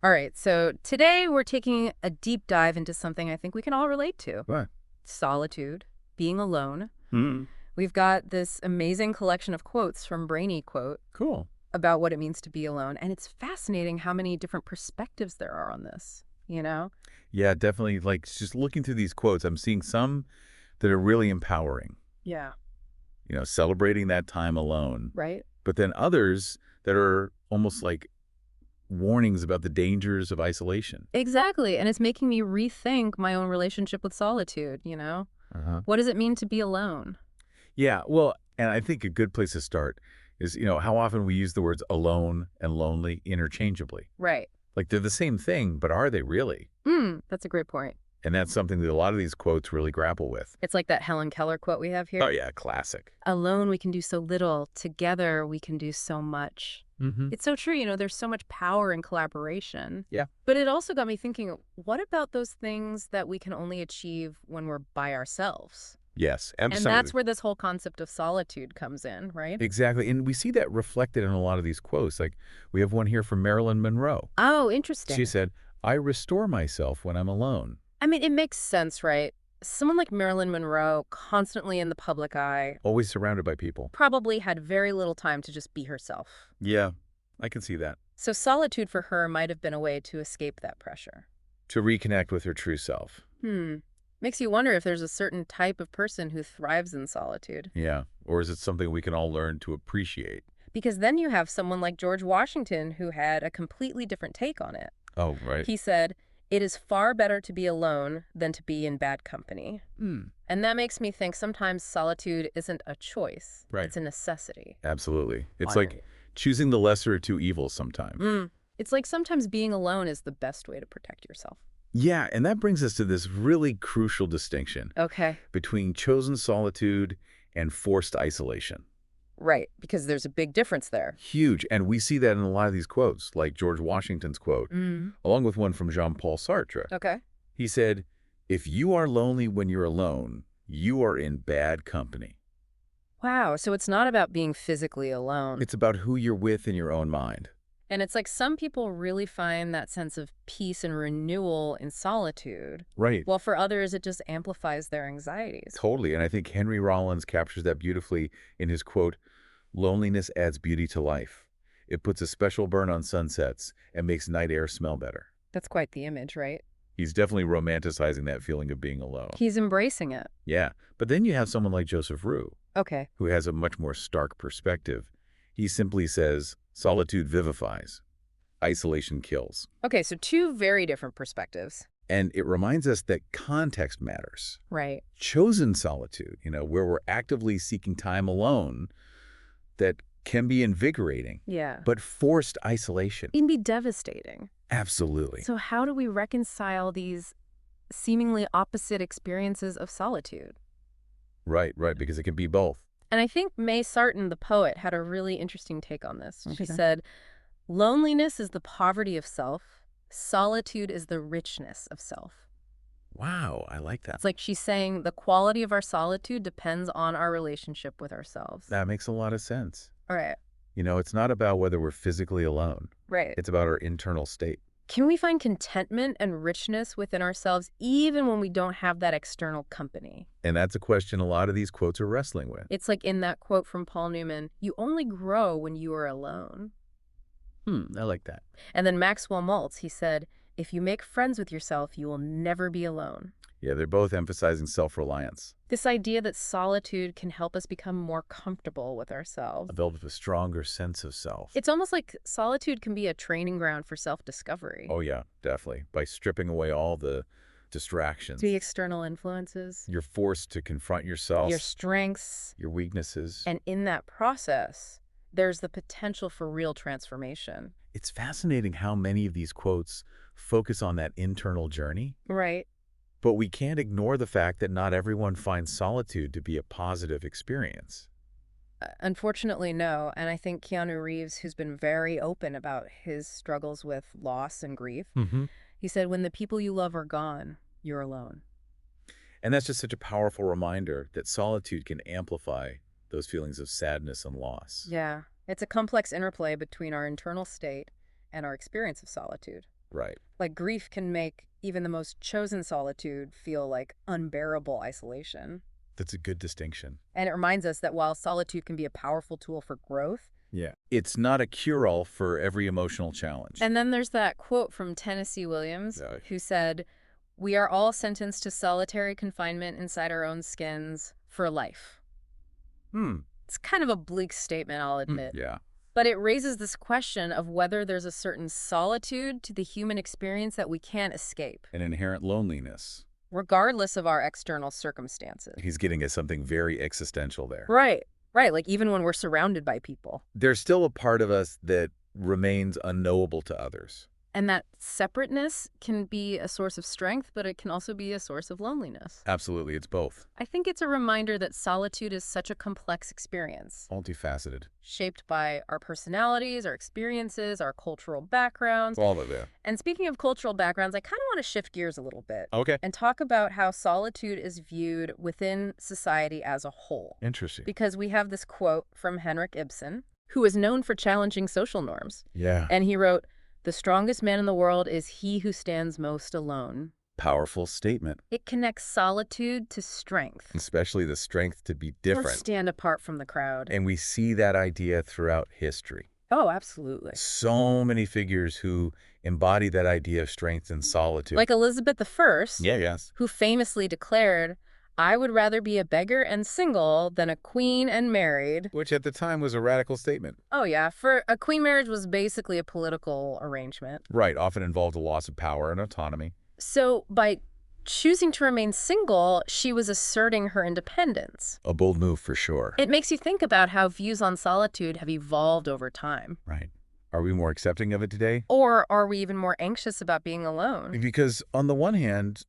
All right, so today we're taking a deep dive into something I think we can all relate to. Right. Solitude, being alone. Mm. We've got this amazing collection of quotes from Brainy Quote Cool. about what it means to be alone, and it's fascinating how many different perspectives there are on this, you know? Yeah, definitely. Like just looking through these quotes, I'm seeing some that are really empowering, Yeah. celebrating that time alone. Right? But then others that are almost like warnings about the dangers of isolation. Exactly, and it's making me rethink my own relationship with solitude, you know? Uh-huh. What does it mean to be alone? Yeah, well, and I think a good place to start is, how often we use the words alone and lonely interchangeably. Right. Like they're the same thing, but are they really? That's a great point. And that's something that a lot of these quotes really grapple with. It's like that Helen Keller quote we have here. Oh, yeah, classic. Alone we can do so little, together we can do so much. Mm-hmm. It's so true, there's so much power in collaboration. Yeah. But it also got me thinking, what about those things that we can only achieve when we're by ourselves? Yes, And absolutely. that's where this whole concept of solitude comes in, right? Exactly. And we see that reflected in a lot of these quotes. Like we have one here from Marilyn Monroe. Oh, interesting. She said, I restore myself when I'm alone. I mean, it makes sense, right? Someone like Marilyn Monroe, constantly in the public eye, Always surrounded by people. probably had very little time to just be herself. Yeah, I can see that. So solitude for her might have been a way to escape that pressure. To reconnect with her true self. Makes you wonder if there's a certain type of person who thrives in solitude. Yeah. Or is it something we can all learn to appreciate? Because then you have someone like George Washington who had a completely different take on it. Oh, right. He said, "It is far better to be alone than to be in bad company." And that makes me think sometimes solitude isn't a choice. Right. It's a necessity. Absolutely. It's like choosing the lesser of two evils sometimes. It's like sometimes being alone is the best way to protect yourself. Yeah, and that brings us to this really crucial distinction Okay. between chosen solitude and forced isolation. Right, because there's a big difference there. Huge. And we see that in a lot of these quotes, like George Washington's quote, along with one from Jean-Paul Sartre. Okay. He said, if you are lonely when you're alone, you are in bad company. Wow, so it's not about being physically alone. It's about who you're with in your own mind. And it's like some people really find that sense of peace and renewal in solitude, Right. while for others it just amplifies their anxieties. Totally. And I think Henry Rollins captures that beautifully in his quote, loneliness adds beauty to life. It puts a special burn on sunsets and makes night air smell better. That's quite the image, right? He's definitely romanticizing that feeling of being alone. He's embracing it. Yeah. But then you have someone like Joseph Roux, Okay. who has a much more stark perspective. He simply says, solitude vivifies. Isolation kills. Okay, so two very different perspectives. And it reminds us that context matters. Right. Chosen solitude, where we're actively seeking time alone, that can be invigorating. Yeah. But forced isolation. It can be devastating. Absolutely. So how do we reconcile these seemingly opposite experiences of solitude? Right, because it can be both. And I think May Sarton, the poet, had a really interesting take on this. She Okay. said, loneliness is the poverty of self. Solitude is the richness of self. Wow, I like that. It's like she's saying the quality of our solitude depends on our relationship with ourselves. That makes a lot of sense. All right. It's not about whether we're physically alone. Right. It's about our internal state. Can we find contentment and richness within ourselves even when we don't have that external company? And that's a question a lot of these quotes are wrestling with. It's like in that quote from Paul Newman, you only grow when you are alone. I like that. And then Maxwell Maltz, he said, if you make friends with yourself, you will never be alone. Yeah, they're both emphasizing self-reliance. This idea that solitude can help us become more comfortable with ourselves. Develop a stronger sense of self. It's almost like solitude can be a training ground for self-discovery. Oh, yeah, definitely. By stripping away all the distractions. The external influences. You're forced to confront yourself. Your strengths. Your weaknesses. And in that process, there's the potential for real transformation. It's fascinating how many of these quotes focus on that internal journey. Right. But we can't ignore the fact that not everyone finds solitude to be a positive experience. Unfortunately, no. And I think Keanu Reeves, who's been very open about his struggles with loss and grief, he said, when the people you love are gone, you're alone. And that's just such a powerful reminder that solitude can amplify those feelings of sadness and loss. Yeah. It's a complex interplay between our internal state and our experience of solitude. Right. Like grief can make even the most chosen solitude feel like unbearable isolation. That's a good distinction. And it reminds us that while solitude can be a powerful tool for growth, Yeah. It's not a cure-all for every emotional challenge. and then there's that quote from Tennessee Williams, who said, "We are all sentenced to solitary confinement inside our own skins for life." It's kind of a bleak statement, I'll admit. Yeah. But it raises this question of whether there's a certain solitude to the human experience that we can't escape, An inherent loneliness. regardless of our external circumstances. He's getting at something very existential there. Right, right. Like even when we're surrounded by people. There's still a part of us that remains unknowable to others. And that separateness can be a source of strength, but it can also be a source of loneliness. Absolutely, it's both. I think it's a reminder that solitude is such a complex experience, Multifaceted. shaped by our personalities, our experiences, our cultural backgrounds. All of that. And speaking of cultural backgrounds, I kind of want to shift gears a little bit Okay. and talk about how solitude is viewed within society as a whole. Interesting. Because we have this quote from Henrik Ibsen, who is known for challenging social norms. Yeah. And he wrote, "The strongest man in the world is he who stands most alone." Powerful statement. It connects solitude to strength. Especially the strength to be Or different. stand apart from the crowd. And we see that idea throughout history. Oh, absolutely. So many figures who embody that idea of strength and solitude. Like Elizabeth I, Yes. who famously declared, "I would rather be a beggar and single than a queen and married." Which at the time was a radical statement. Oh, yeah. For a queen marriage was basically a political arrangement. Right, often involved a loss of power and autonomy. So by choosing to remain single, she was asserting her independence. A bold move for sure. It makes you think about how views on solitude have evolved over time. Right. Are we more accepting of it today? Or are we even more anxious about being alone? Because on the one hand,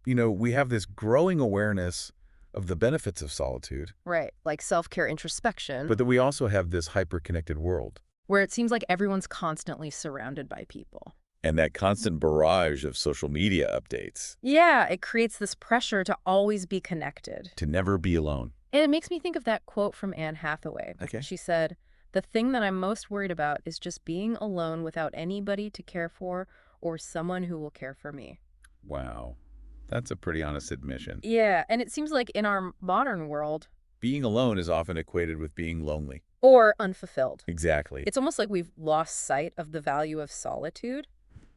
we have this growing awareness of the benefits of solitude, Right, like self-care introspection, but that we also have this hyper-connected world. where it seems like everyone's constantly surrounded by people. And that constant barrage of social media updates. Yeah, it creates this pressure to always be connected. To never be alone. And it makes me think of that quote from Anne Hathaway. Okay. She said, "The thing that I'm most worried about is just being alone without anybody to care for or someone who will care for me." Wow. That's a pretty honest admission. Yeah, and it seems like in our modern world, Being alone is often equated with being lonely. or unfulfilled. Exactly. It's almost like we've lost sight of the value of solitude.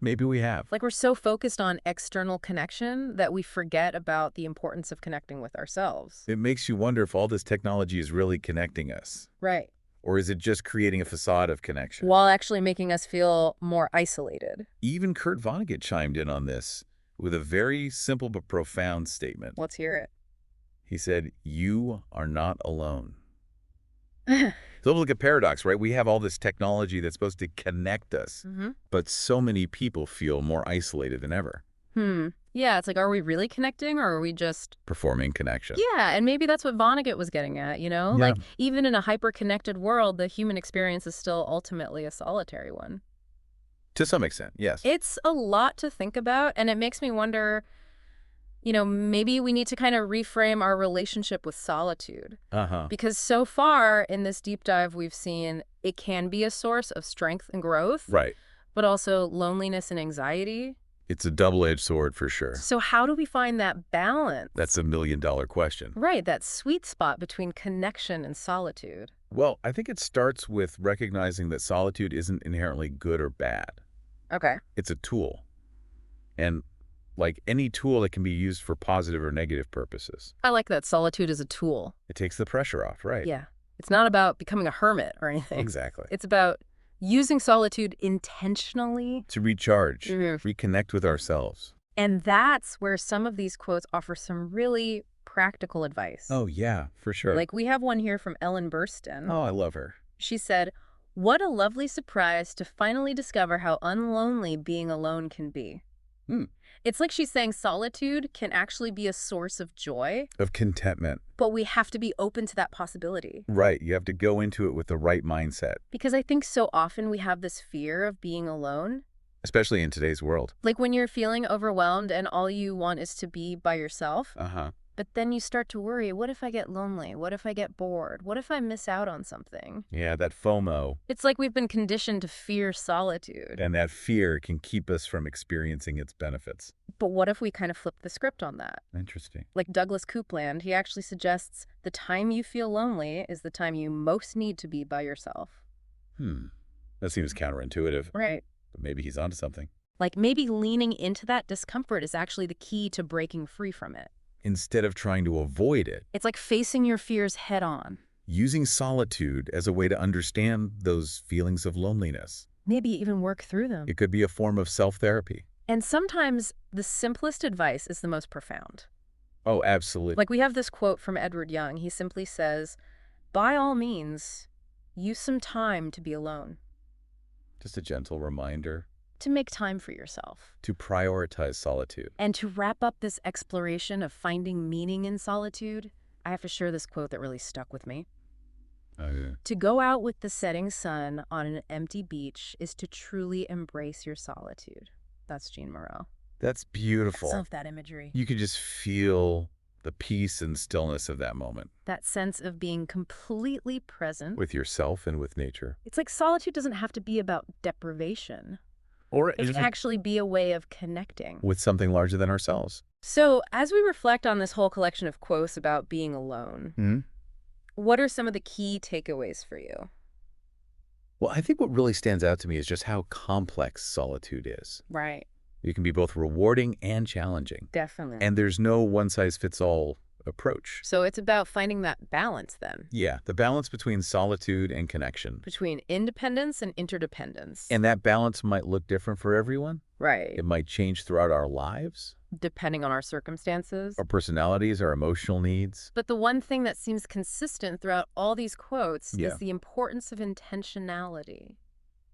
Maybe we have. Like we're so focused on external connection that we forget about the importance of connecting with ourselves. It makes you wonder if all this technology is really connecting us. Right. Or is it just creating a facade of connection? While actually making us feel more isolated. Even Kurt Vonnegut chimed in on this with a very simple but profound statement. Let's hear it. He said, "You are not alone." It's almost like a paradox, right? We have all this technology that's supposed to connect us, but so many people feel more isolated than ever. Yeah, it's like, are we really connecting or are we just... Performing connection. Yeah, and maybe that's what Vonnegut was getting at, you know? Yeah. Like, even in a hyper-connected world, the human experience is still ultimately a solitary one. To some extent, yes. It's a lot to think about, and it makes me wonder, maybe we need to kind of reframe our relationship with solitude. Because so far in this deep dive we've seen it can be a source of strength and growth. Right. But also loneliness and anxiety. It's a double-edged sword for sure. So how do we find that balance? That's a million-dollar question. Right, that sweet spot between connection and solitude. Well, I think it starts with recognizing that solitude isn't inherently good or bad. Okay. It's a tool. And like any tool, it can be used for positive or negative purposes. I like that solitude is a tool. It takes the pressure off, right? Yeah. It's not about becoming a hermit or anything. Exactly. It's about using solitude intentionally. To recharge, reconnect with ourselves. And that's where some of these quotes offer some really practical advice. Oh, yeah, for sure. Like we have one here from Ellen Burstyn. Oh, I love her. She said, "What a lovely surprise to finally discover how unlonely being alone can be." It's like she's saying solitude can actually be a source of joy. Of contentment. But we have to be open to that possibility. Right. You have to go into it with the right mindset. Because I think so often we have this fear of being alone. Especially in today's world. Like when you're feeling overwhelmed and all you want is to be by yourself. But then you start to worry, what if I get lonely? What if I get bored? What if I miss out on something? Yeah, that FOMO. It's like we've been conditioned to fear solitude. And that fear can keep us from experiencing its benefits. But what if we kind of flip the script on that? Interesting. Like Douglas Coupland, he actually suggests the time you feel lonely is the time you most need to be by yourself. That seems counterintuitive. Right. But maybe he's onto something. Like maybe leaning into that discomfort is actually the key to breaking free from it. Instead of trying to avoid it. It's like facing your fears head on. Using solitude as a way to understand those feelings of loneliness. Maybe even work through them. It could be a form of self-therapy. And sometimes the simplest advice is the most profound. Oh, absolutely. Like we have this quote from Edward Young. He simply says, by all means, use some time to be alone. Just a gentle reminder. To make time for yourself. To prioritize solitude. And to wrap up this exploration of finding meaning in solitude, I have to share this quote that really stuck with me. Oh, yeah. To go out with the setting sun on an empty beach is to truly embrace your solitude. That's Jean Moreau. That's beautiful. I love that imagery. You could just feel the peace and stillness of that moment. That sense of being completely present. With yourself and with nature. It's like solitude doesn't have to be about deprivation. Or it can actually be a way of connecting. With something larger than ourselves. So as we reflect on this whole collection of quotes about being alone, what are some of the key takeaways for you? Well, I think what really stands out to me is just how complex solitude is. Right. It can be both rewarding and challenging. Definitely. And there's no one-size-fits-all approach. So it's about finding that balance then. Yeah, the balance between solitude and connection. Between independence and interdependence. And that balance might look different for everyone. Right. It might change throughout our lives. Depending on our circumstances. Our personalities, our emotional needs. But the one thing that seems consistent throughout all these quotes Yeah. is the importance of intentionality.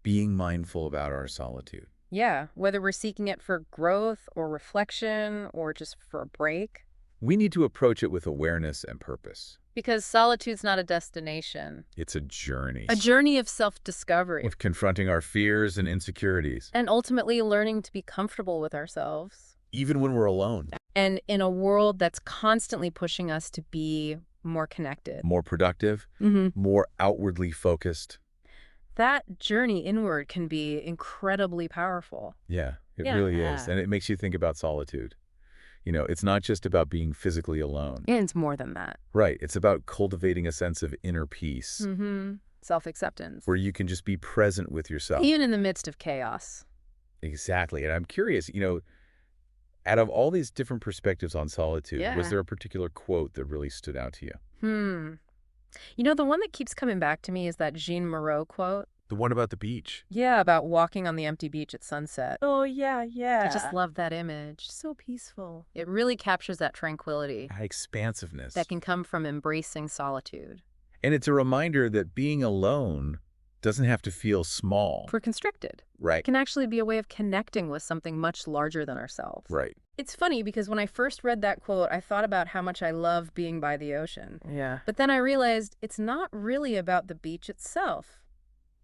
Being mindful about our solitude. Yeah, whether we're seeking it for growth or reflection or just for a break. We need to approach it with awareness and purpose. Because solitude's not a destination. It's a journey. A journey of self-discovery. Of confronting our fears and insecurities. And ultimately learning to be comfortable with ourselves. Even when we're alone. And in a world that's constantly pushing us to be more connected. More productive. More outwardly focused. That journey inward can be incredibly powerful. Yeah, it really is. And it makes you think about solitude. You know, it's not just about being physically alone. And it's more than that. Right. It's about cultivating a sense of inner peace. Self-acceptance. Where you can just be present with yourself. Even in the midst of chaos. Exactly. And I'm curious, you know, out of all these different perspectives on solitude, was there a particular quote that really stood out to you? You know, the one that keeps coming back to me is that Jean Moreau quote. The one about the beach. Yeah, about walking on the empty beach at sunset. Oh, yeah. I just love that image. So peaceful. It really captures that tranquility. That expansiveness. That can come from embracing solitude. And it's a reminder that being alone doesn't have to feel small. We're constricted. Right. It can actually be a way of connecting with something much larger than ourselves. Right. It's funny because when I first read that quote, I thought about how much I love being by the ocean. Yeah. But then I realized it's not really about the beach itself.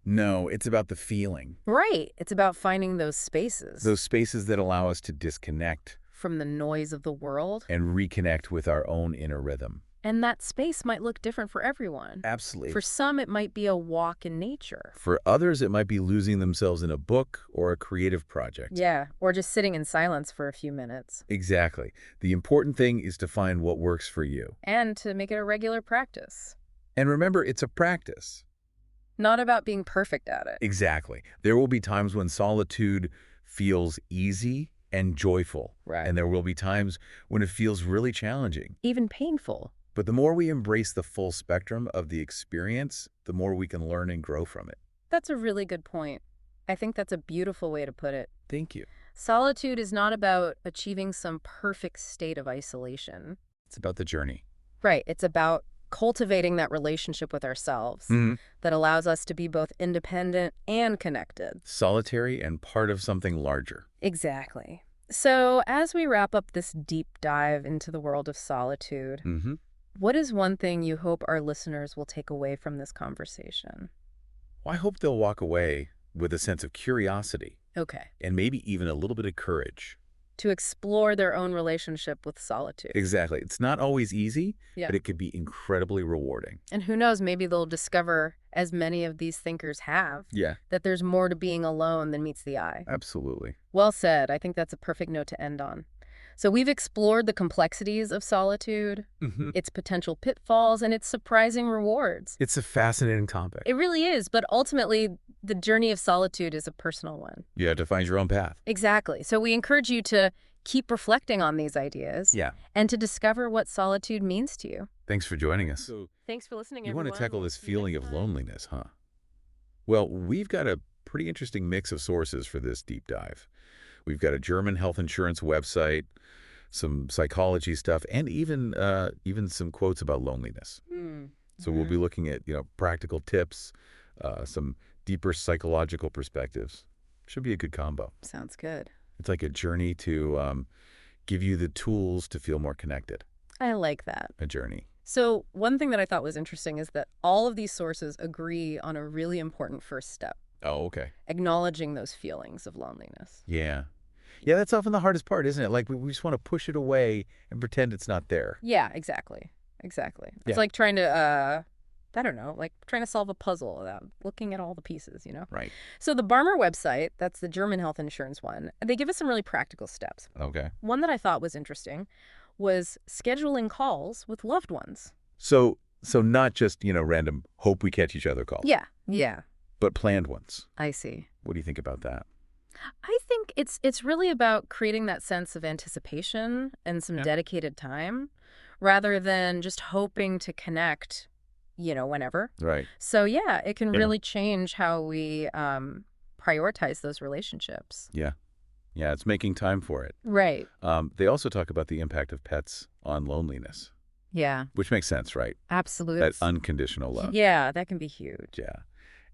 No, it's about the feeling. Right. It's about finding those spaces. Those spaces that allow us to disconnect. From the noise of the world. And reconnect with our own inner rhythm. And that space might look different for everyone. Absolutely. For some, it might be a walk in nature. For others, it might be losing themselves in a book or a creative project. Yeah, or just sitting in silence for a few minutes. Exactly. The important thing is to find what works for you. And to make it a regular practice. And remember, it's a practice. Not about being perfect at it. Exactly. There will be times when solitude feels easy and joyful. Right. And there will be times when it feels really challenging. Even painful. But the more we embrace the full spectrum of the experience, the more we can learn and grow from it. That's a really good point. I think that's a beautiful way to put it. Thank you. Solitude is not about achieving some perfect state of isolation. It's about the journey. Right. It's about cultivating that relationship with ourselves that allows us to be both independent and connected. Solitary and part of something larger. Exactly. So as we wrap up this deep dive into the world of solitude, what is one thing you hope our listeners will take away from this conversation? Well, I hope they'll walk away with a sense of curiosity. Okay. And maybe even a little bit of courage. to explore their own relationship with solitude. Exactly. It's not always easy, Yeah. but it could be incredibly rewarding. And who knows, maybe they'll discover, as many of these thinkers have, Yeah, that there's more to being alone than meets the eye. absolutely. Well said. I think that's a perfect note to end on. So we've explored the complexities of solitude, its potential pitfalls, and its surprising rewards. It's a fascinating topic. It really is, but ultimately, the journey of solitude is a personal one. You have to find your own path. Exactly. So we encourage you to keep reflecting on these ideas and to discover what solitude means to you. Thanks for joining us. So Thanks for listening, you everyone. want to tackle We'll this see you feeling next of time. loneliness, huh? Well, we've got a pretty interesting mix of sources for this deep dive. We've got a German health insurance website, some psychology stuff, and even some quotes about loneliness. So we'll be looking at, practical tips, some deeper psychological perspectives. Should be a good combo. Sounds good. It's like a journey to give you the tools to feel more connected. I like that. A journey. So one thing that I thought was interesting is that all of these sources agree on a really important first step, Oh, okay. acknowledging those feelings of loneliness. Yeah. Yeah, that's often the hardest part, isn't it? Like, we just want to push it away and pretend it's not there. Yeah, exactly. Exactly. Yeah. It's like trying to, I don't know, like trying to solve a puzzle without looking at all the pieces, Right. So the Barmer website, that's the German health insurance one, they give us some really practical steps. Okay. One that I thought was interesting was scheduling calls with loved ones. So not just, random hope we catch each other calls. Yeah. Yeah. But planned ones. I see. What do you think about that? I think it's really about creating that sense of anticipation and some dedicated time rather than just hoping to connect, whenever. Right. So yeah, it can really change how we prioritize those relationships. Yeah. Yeah, it's making time for it. Right. They also talk about the impact of pets on loneliness, Yeah, which makes sense, right? absolutely. That unconditional love. Yeah, that can be huge. Yeah.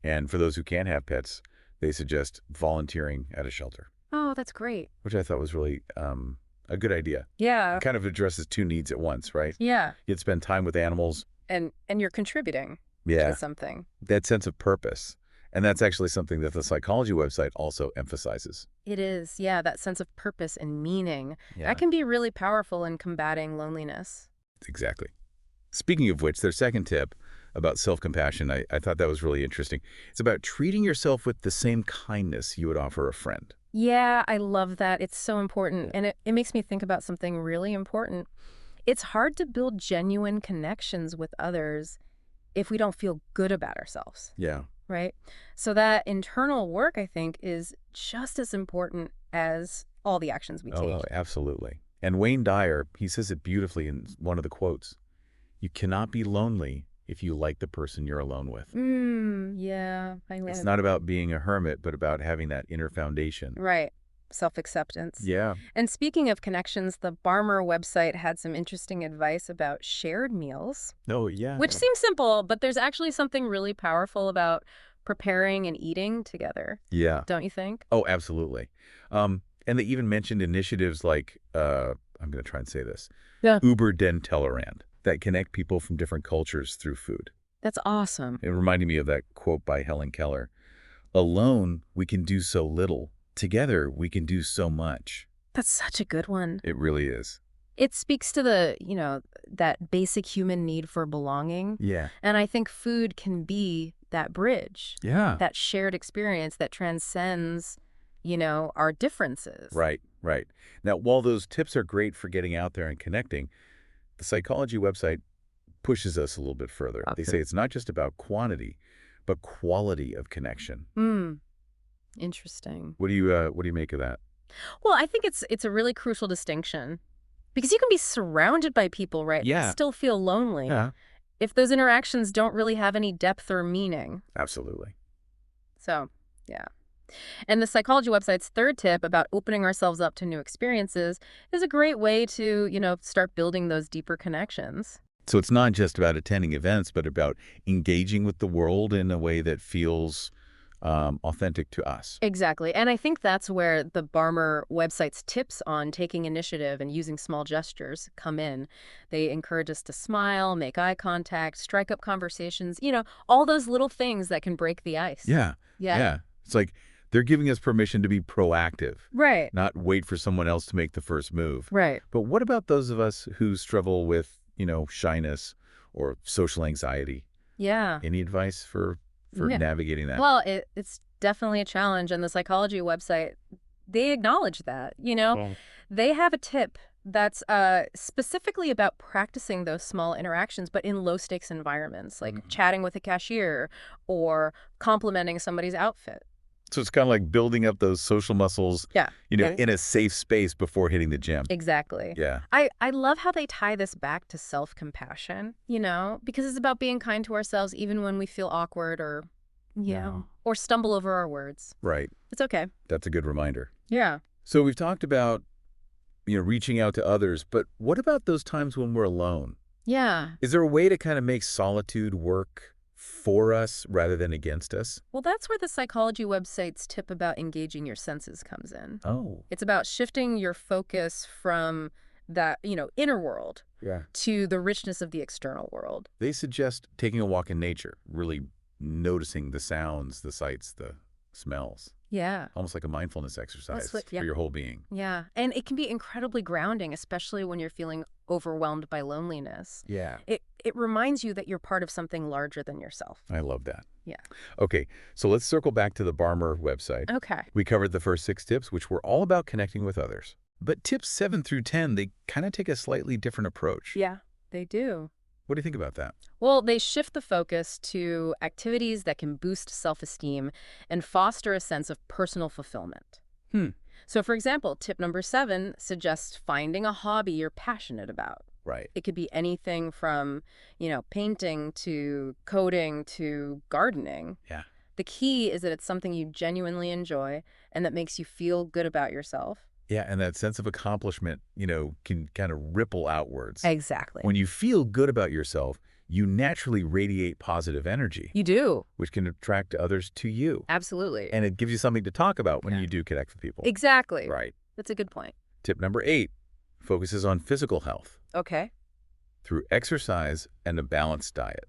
And for those who can't have pets, they suggest volunteering at a shelter, Oh, that's great. which I thought was really a good idea. Yeah. It kind of addresses two needs at once, right? Yeah. You'd spend time with animals. And you're contributing Yeah. to something. That sense of purpose. And that's actually something that the psychology website also emphasizes. It is. Yeah, that sense of purpose and meaning. Yeah. That can be really powerful in combating loneliness. Exactly. Speaking of which, their second tip about self-compassion, I thought that was really interesting. It's about treating yourself with the same kindness you would offer a friend. Yeah, I love that. It's so important. And it makes me think about something really important. It's hard to build genuine connections with others if we don't feel good about ourselves, Yeah. right? So that internal work, I think, is just as important as all the actions we take. Oh, absolutely. And Wayne Dyer, he says it beautifully in one of the quotes. You cannot be lonely if you like the person you're alone with. Yeah. It's not about being a hermit, but about having that inner foundation. Right. Self-acceptance. Yeah. And speaking of connections, the Barmer website had some interesting advice about shared meals, Oh, yeah. which seems simple, but there's actually something really powerful about preparing and eating together. Yeah. Don't you think? Oh, absolutely. And they even mentioned initiatives like, I'm going to try and say this, Über den Tellerrand, that connect people from different cultures through food. That's awesome. It reminded me of that quote by Helen Keller. Alone, we can do so little. Together, we can do so much. That's such a good one. It really is. It speaks to the, that basic human need for belonging. Yeah. And I think food can be that bridge, Yeah. that shared experience that transcends, our differences. Right, right. Now, while those tips are great for getting out there and connecting, the psychology website pushes us a little bit further. They say it's not just about quantity, but quality of connection. Interesting. What do you make of that? Well, I think it's a really crucial distinction because you can be surrounded by people, right? Yeah. And still feel lonely. Yeah. If those interactions don't really have any depth or meaning. Absolutely. So, yeah. And the psychology website's third tip about opening ourselves up to new experiences is a great way to, start building those deeper connections. So it's not just about attending events, but about engaging with the world in a way that feels authentic to us. Exactly. And I think that's where the Barmer website's tips on taking initiative and using small gestures come in. They encourage us to smile, make eye contact, strike up conversations, all those little things that can break the ice. Yeah. Yeah. It's like They're giving us permission to be proactive, Right. not wait for someone else to make the first move. Right. But what about those of us who struggle with, shyness or social anxiety? Yeah. Any advice for navigating that? Well, it's definitely a challenge, and the psychology website, they acknowledge that, Well, They have a tip that's specifically about practicing those small interactions, but in low-stakes environments, like chatting with a cashier or complimenting somebody's outfit. so it's kind of like building up those social muscles, Yeah. in a safe space before hitting the gym. Exactly. Yeah. I love how they tie this back to self-compassion, because it's about being kind to ourselves even when we feel awkward or, or stumble over our words. Right. It's okay. That's a good reminder. Yeah. So we've talked about, reaching out to others, but what about those times when we're alone? Yeah. Is there a way to kind of make solitude work for us rather than against us? Well, that's where the psychology website's tip about engaging your senses comes in. Oh. It's about shifting your focus from that, inner world to the richness of the external world. They suggest taking a walk in nature, really noticing the sounds, the sights, the smells. Yeah. Almost like a mindfulness exercise for your whole being. Yeah. And it can be incredibly grounding, especially when you're feeling overwhelmed by loneliness. Yeah. It reminds you that you're part of something larger than yourself. I love that. Yeah. Okay, so let's circle back to the Barmer website. Okay. We covered the first 6 tips, which were all about connecting with others. But tips 7 through 10, they kind of take a slightly different approach. Yeah, they do. What do you think about that? Well, they shift the focus to activities that can boost self-esteem and foster a sense of personal fulfillment. So, for example, tip number 7 suggests finding a hobby you're passionate about. Right. It could be anything from, painting to coding to gardening. Yeah. The key is that it's something you genuinely enjoy and that makes you feel good about yourself. Yeah, and that sense of accomplishment, can kind of ripple outwards. Exactly. When you feel good about yourself, you naturally radiate positive energy. You do. Which can attract others to you. Absolutely. And it gives you something to talk about when you do connect with people. Exactly. Right. That's a good point. Tip number 8 focuses on physical health. Okay. Through exercise and a balanced diet.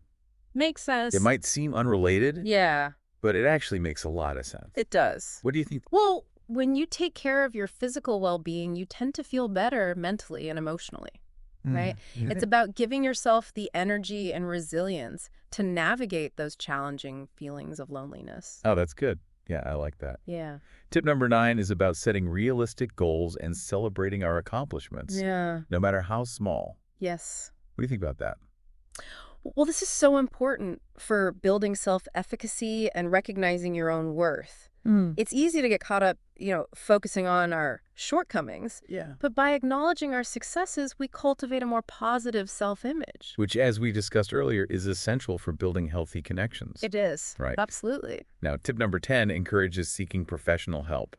Makes sense. It might seem unrelated. Yeah. But it actually makes a lot of sense. It does. What do you think? Well, when you take care of your physical well-being, you tend to feel better mentally and emotionally, right? It's about giving yourself the energy and resilience to navigate those challenging feelings of loneliness. Oh, that's good. Yeah, I like that. Yeah. Tip number 9 is about setting realistic goals and celebrating our accomplishments. Yeah. No matter how small. Yes. What do you think about that? Well, this is so important for building self-efficacy and recognizing your own worth. It's easy to get caught up, focusing on our shortcomings. Yeah. But by acknowledging our successes, we cultivate a more positive self-image. Which, as we discussed earlier, is essential for building healthy connections. It is. Right. Absolutely. Now, tip number 10 encourages seeking professional help.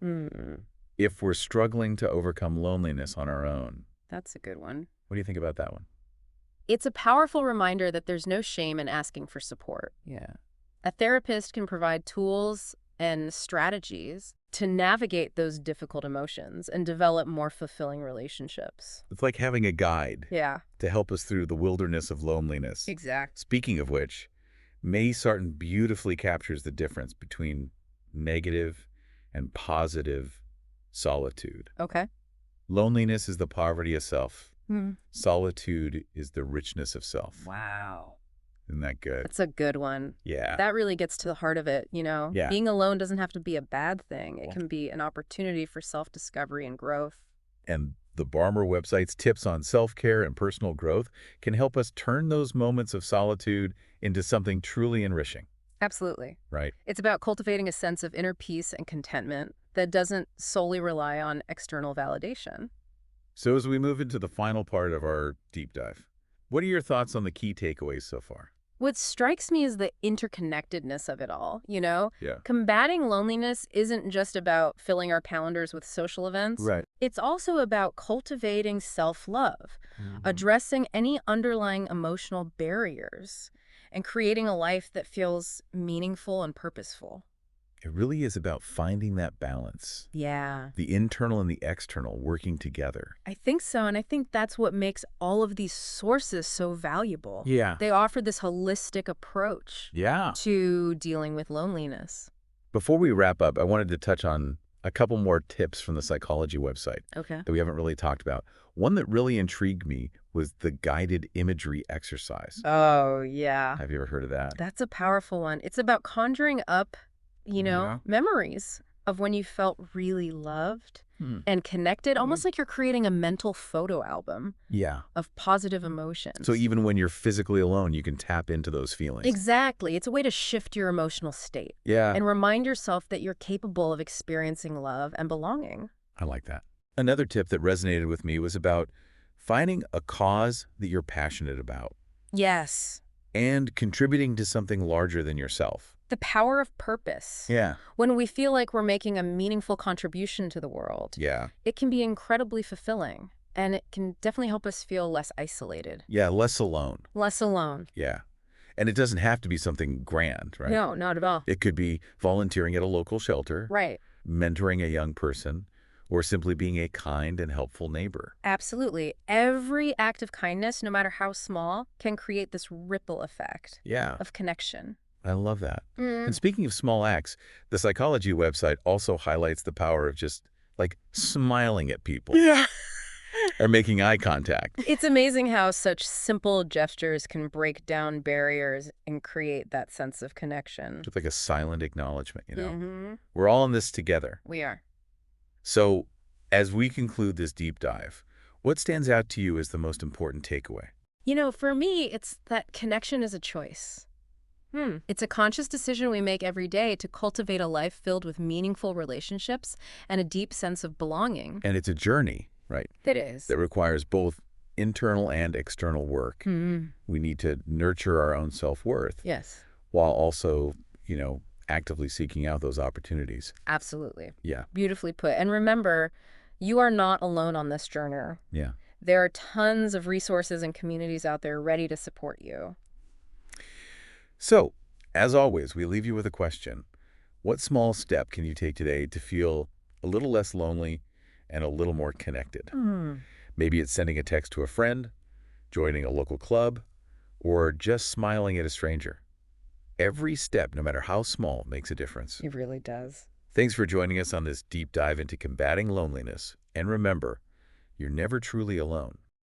If we're struggling to overcome loneliness on our own. That's a good one. What do you think about that one? It's a powerful reminder that there's no shame in asking for support. Yeah. A therapist can provide tools and strategies to navigate those difficult emotions and develop more fulfilling relationships. It's like having a guide. Yeah. To help us through the wilderness of loneliness. Exactly. Speaking of which, May Sarton beautifully captures the difference between negative and positive solitude. Okay. Loneliness is the poverty of self. Solitude is the richness of self. Wow. Isn't that good? That's a good one. Yeah. That really gets to the heart of it, Yeah. Being alone doesn't have to be a bad thing. It can be an opportunity for self-discovery and growth. And the Barmer website's tips on self-care and personal growth can help us turn those moments of solitude into something truly enriching. Absolutely. Right. It's about cultivating a sense of inner peace and contentment that doesn't solely rely on external validation. So as we move into the final part of our deep dive, what are your thoughts on the key takeaways so far? What strikes me is the interconnectedness of it all, Yeah. Combating loneliness isn't just about filling our calendars with social events. Right. It's also about cultivating self-love, addressing any underlying emotional barriers, and creating a life that feels meaningful and purposeful. It really is about finding that balance. Yeah. The internal and the external working together. I think so, and I think that's what makes all of these sources so valuable. Yeah. They offer this holistic approach Yeah. to dealing with loneliness. Before we wrap up, I wanted to touch on a couple more tips from the psychology website Okay. that we haven't really talked about. One that really intrigued me was the guided imagery exercise. Oh, yeah. Have you ever heard of that? That's a powerful one. It's about conjuring up, Yeah. memories of when you felt really loved and connected, almost like you're creating a mental photo album Yeah. of positive emotions. So even when you're physically alone, you can tap into those feelings. Exactly. It's a way to shift your emotional state Yeah. and remind yourself that you're capable of experiencing love and belonging. I like that. Another tip that resonated with me was about finding a cause that you're passionate about Yes. and contributing to something larger than yourself. The power of purpose. Yeah. When we feel like we're making a meaningful contribution to the world, Yeah. it can be incredibly fulfilling, and it can definitely help us feel less isolated, Yeah, less alone. less alone. Yeah. And it doesn't have to be something grand, right? No, not at all. It could be volunteering at a local shelter, Right. mentoring a young person, or simply being a kind and helpful neighbor. Absolutely. Every act of kindness, no matter how small, can create this ripple effect Yeah, of connection. I love that. And speaking of small acts, the psychology website also highlights the power of just, like, smiling at people. Yeah. Or making eye contact. It's amazing how such simple gestures can break down barriers and create that sense of connection. Just like a silent acknowledgement, Mm-hmm. We're all in this together. We are. So, as we conclude this deep dive, what stands out to you as the most important takeaway? For me, it's that connection is a choice. It's a conscious decision we make every day to cultivate a life filled with meaningful relationships and a deep sense of belonging. And it's a journey, right? It is. That requires both internal and external work. We need to nurture our own self-worth. Yes. While also, actively seeking out those opportunities. Absolutely. Yeah. Beautifully put. And remember, you are not alone on this journey. Yeah. There are tons of resources and communities out there ready to support you. So, as always, we leave you with a question. What small step can you take today to feel a little less lonely and a little more connected? Maybe it's sending a text to a friend, joining a local club, or just smiling at a stranger. Every step, no matter how small, makes a difference. It really does. Thanks for joining us on this deep dive into combating loneliness. And remember, you're never truly alone.